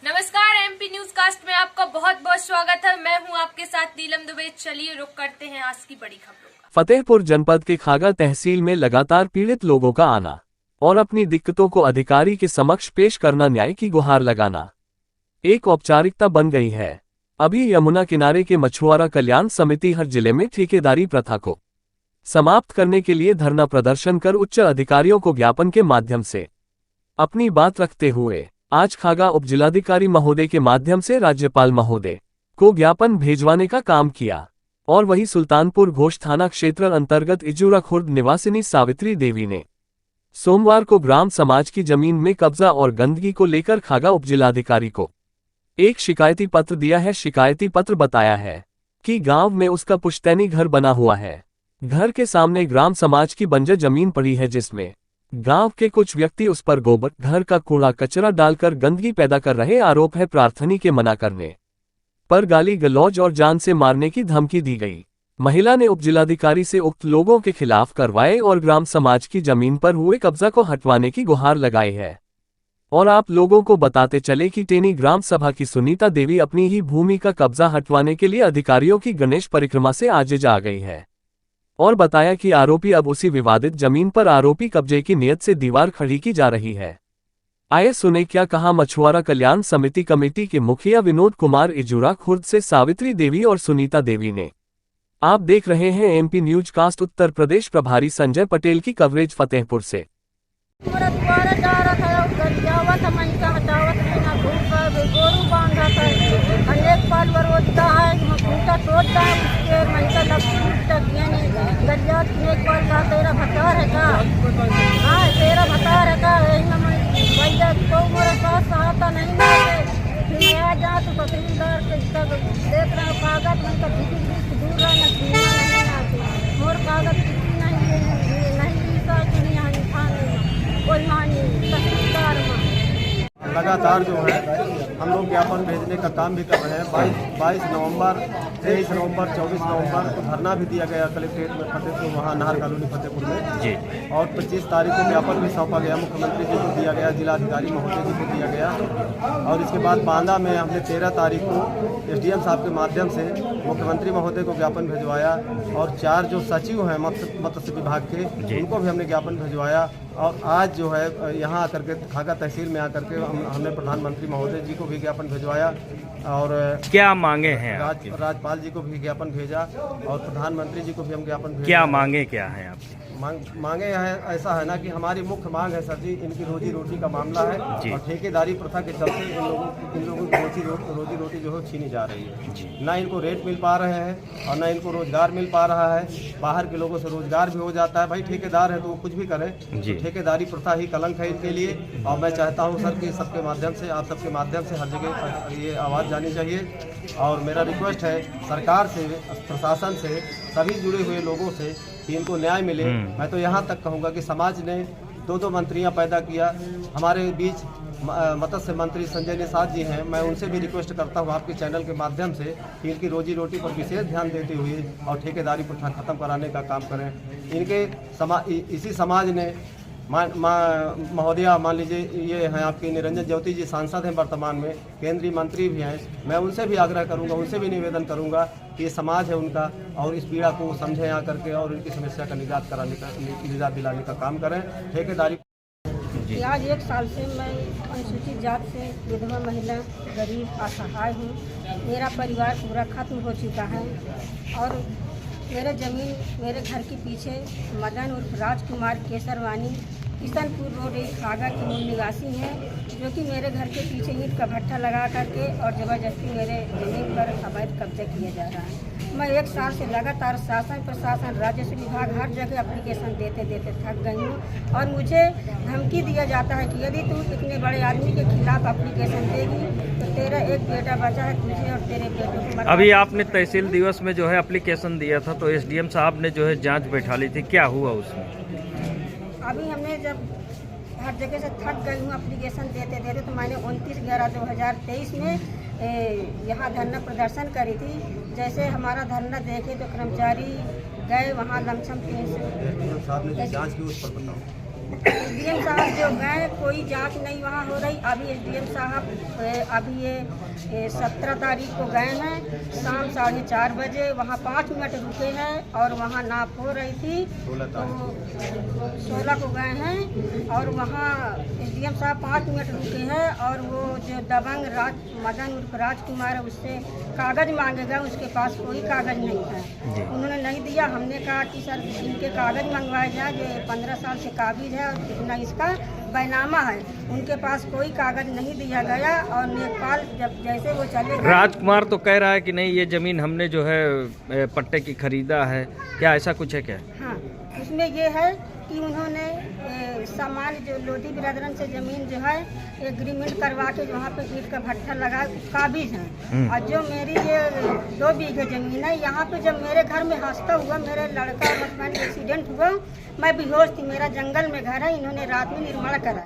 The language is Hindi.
नमस्कार, एमपी न्यूज कास्ट में आपका बहुत बहुत स्वागत है। मैं हूं आपके साथ नीलम दुबे। चलिए रुक करते हैं आज की बड़ी खबरों का। फतेहपुर जनपद के खागा तहसील में लगातार पीड़ित लोगों का आना और अपनी दिक्कतों को अधिकारी के समक्ष पेश करना, न्याय की गुहार लगाना एक औपचारिकता बन गई है। अभी यमुना किनारे के मछुआरा कल्याण समिति हर जिले में ठेकेदारी प्रथा को समाप्त करने के लिए धरना प्रदर्शन कर उच्च अधिकारियों को ज्ञापन के माध्यम से अपनी बात रखते हुए आज खागा उपजिलाधिकारी महोदय के माध्यम से राज्यपाल महोदय को ज्ञापन भेजवाने का काम किया। और वही सुल्तानपुर घोष थाना क्षेत्र अंतर्गत इजूरा खुर्द निवासिनी सावित्री देवी ने सोमवार को ग्राम समाज की जमीन में कब्जा और गंदगी को लेकर खागा उपजिलाधिकारी को एक शिकायती पत्र दिया है। शिकायती पत्र बताया है कि गांव में उसका पुश्तैनी घर बना हुआ है। घर के सामने ग्राम समाज की बंजर जमीन पड़ी है, जिसमें गांव के कुछ व्यक्ति उस पर गोबर, घर का कूड़ा कचरा डालकर गंदगी पैदा कर रहे। आरोप है प्रार्थनी के मना करने पर गाली गलौज और जान से मारने की धमकी दी गई। महिला ने उपजिलाधिकारी से उक्त लोगों के खिलाफ कार्रवाई और ग्राम समाज की जमीन पर हुए कब्जा को हटवाने की गुहार लगाई है। और आप लोगों को बताते चले कि टेनी ग्राम सभा की सुनीता देवी अपनी ही भूमि का कब्जा हटवाने के लिए अधिकारियों की गणेश परिक्रमा से आज आ गई है। और बताया कि आरोपी अब उसी विवादित जमीन पर आरोपी कब्जे की नियत से दीवार खड़ी की जा रही है। आइए सुने क्या कहा मछुआरा कल्याण समिति कमेटी के मुखिया विनोद कुमार इजूरा खुर्द से सावित्री देवी और सुनीता देवी ने। आप देख रहे हैं MP news cast. Uttar Pradesh प्रभारी संजय पटेल की कवरेज फतेहपुर से। तेरा भतार है का? हाँ, तेरा भतार है का? तो मेरे पास आता नहीं मैं आ जा तो तहसीलदार के देख रहा हूँ कागज में तो दूर रहना नहीं आते और कागज नहीं कोई मानी तहसीलदार में लगातार जो है हम लोग ज्ञापन भेजने का काम भी कर रहे हैं। 22 नवंबर, 23 नवंबर, 24 नवंबर को धरना भी दिया गया कलेक्ट्रेट में फतेहपुर, वहाँ नाहर कॉलोनी फतेहपुर में जी। और 25 तारीख को ज्ञापन भी सौंपा गया, मुख्यमंत्री जी को दिया गया, जिलाधिकारी महोदय जी को दिया गया। और इसके बाद बांदा में हमने 13 तारीख को एसडीएम साहब के माध्यम से मुख्यमंत्री महोदय को ज्ञापन भिजवाया। और 4 जो सचिव हैं मत्स्य विभाग के, उनको भी हमने ज्ञापन भिजवाया। और आज जो है यहाँ आकर के खागा तहसील में आकर के हमने प्रधानमंत्री महोदय जी को भी ज्ञापन भिजवाया। और क्या मांगे हैं? राज्यपाल जी को भी ज्ञापन भेजा और प्रधानमंत्री जी को भी हम ज्ञापन भेजा। क्या मांगे क्या है आपकी? मांगे है, ऐसा है ना कि हमारी मुख्य मांग है सर जी, इनकी रोजी रोटी का मामला है। और ठेकेदारी प्रथा के चलते इन लोगों की रोजी रोटी जो है छीनी जा रही है। ना इनको रेट मिल पा रहे हैं और ना इनको रोजगार मिल पा रहा है। बाहर के लोगों से रोजगार भी हो जाता है। भाई ठेकेदार है तो वो कुछ भी करे, तो ठेकेदारी प्रथा ही कलंक है इनके लिए। और मैं चाहता हूँ सर कि सबके माध्यम से, आप सबके माध्यम से हर जगह ये आवाज़ जानी चाहिए। और मेरा रिक्वेस्ट है सरकार से, प्रशासन से, सभी जुड़े हुए लोगों से कि इनको न्याय मिले। मैं तो यहाँ तक कहूँगा कि समाज ने 2 मंत्रियाँ पैदा किया। हमारे बीच मत्स्य मंत्री संजय निषाद जी हैं, मैं उनसे भी रिक्वेस्ट करता हूँ आपके चैनल के माध्यम से कि इनकी रोजी रोटी पर विशेष ध्यान देते हुए और ठेकेदारी प्रथा खत्म कराने का काम करें। इनके इसी समाज ने महोदया, मान लीजिए ये हैं आपकी निरंजन ज्योति जी, सांसद हैं वर्तमान में, केंद्रीय मंत्री भी हैं। मैं उनसे भी आग्रह करूंगा, उनसे भी निवेदन करूंगा कि ये समाज है उनका और इस पीड़ा को समझें आकर के और उनकी समस्या का निजात दिलाने का काम करें। ठेकेदारी आज 1 साल से मैं अनुसूचित जात से विधवा महिला, गरीब, असहाय हूँ। मेरा परिवार पूरा खत्म हो चुका है और मेरे ज़मीन मेरे घर के पीछे मदन उर्फ राजकुमार केसरवानी किशनपुर रोड एक खागा की मूल निवासी हैं, जो कि मेरे घर के पीछे ईंट का भट्ठा लगा करके और ज़बरदस्ती मेरे ज़मीन पर अवैध कब्जा किया जा रहा है। मैं 1 साल से लगातार शासन, प्रशासन, राजस्व विभाग हर जगह एप्लीकेशन देते थक गई हूँ। और मुझे धमकी दिया जाता है कि यदि तू इतने बड़े आदमी के खिलाफ एप्लीकेशन देगी तो तेरा एक बेटा बचा है, तुझे और तेरे बेटे को। अभी आपने तहसील दिवस में जो है एप्लीकेशन दिया था तो एसडीएम साहब ने जो है जांच बैठा ली थी, क्या हुआ उसमें? अभी हमने जब हर जगह से थक गई हूँ एप्लीकेशन देते तो मैंने 29/11/2023 में यहाँ धरना प्रदर्शन करी थी। जैसे हमारा धरना देखे तो कर्मचारी गए वहाँ लमसम 300 एसडीएम साहब जो गए, कोई जांच नहीं वहाँ हो रही। अभी एसडीएम साहब अभी ये 17 तारीख को गए हैं, शाम 4:30 बजे वहाँ 5 मिनट रुके हैं और वहाँ नाप हो रही थी। तो 16 को गए हैं और वहाँ एसडीएम साहब 5 मिनट रुके हैं और वो जो दबंग मदन उर्फ राजकुमार है, उससे कागज़ मांगेगा, उसके पास कोई कागज़ नहीं है। उन्होंने नहीं दिया। हमने कहा कि सर इनके कागज़ मंगवाए जाए, जो 15 साल से काबिज है और कितना इसका बैनामा है। उनके पास कोई कागज़ नहीं दिया गया और नेपाल जब जैसे वो चले गए। राजकुमार तो कह रहा है कि नहीं, ये जमीन हमने जो है पट्टे की खरीदा है, क्या ऐसा कुछ है क्या? हाँ, उसमें ये है कि उन्होंने सामान जो लोधी बिरादरन से ज़मीन जो है एग्रीमेंट करवा के वहाँ पे ईंट का भट्ठा लगा काबिज है। और जो मेरी ये 2 बीघे ज़मीन है, यहाँ पे जब मेरे घर में हादसा हुआ, मेरे लड़का और हस्बैंड एक्सीडेंट हुआ, मैं बेहोश थी। मेरा जंगल में घर है, इन्होंने रात में निर्माण करा।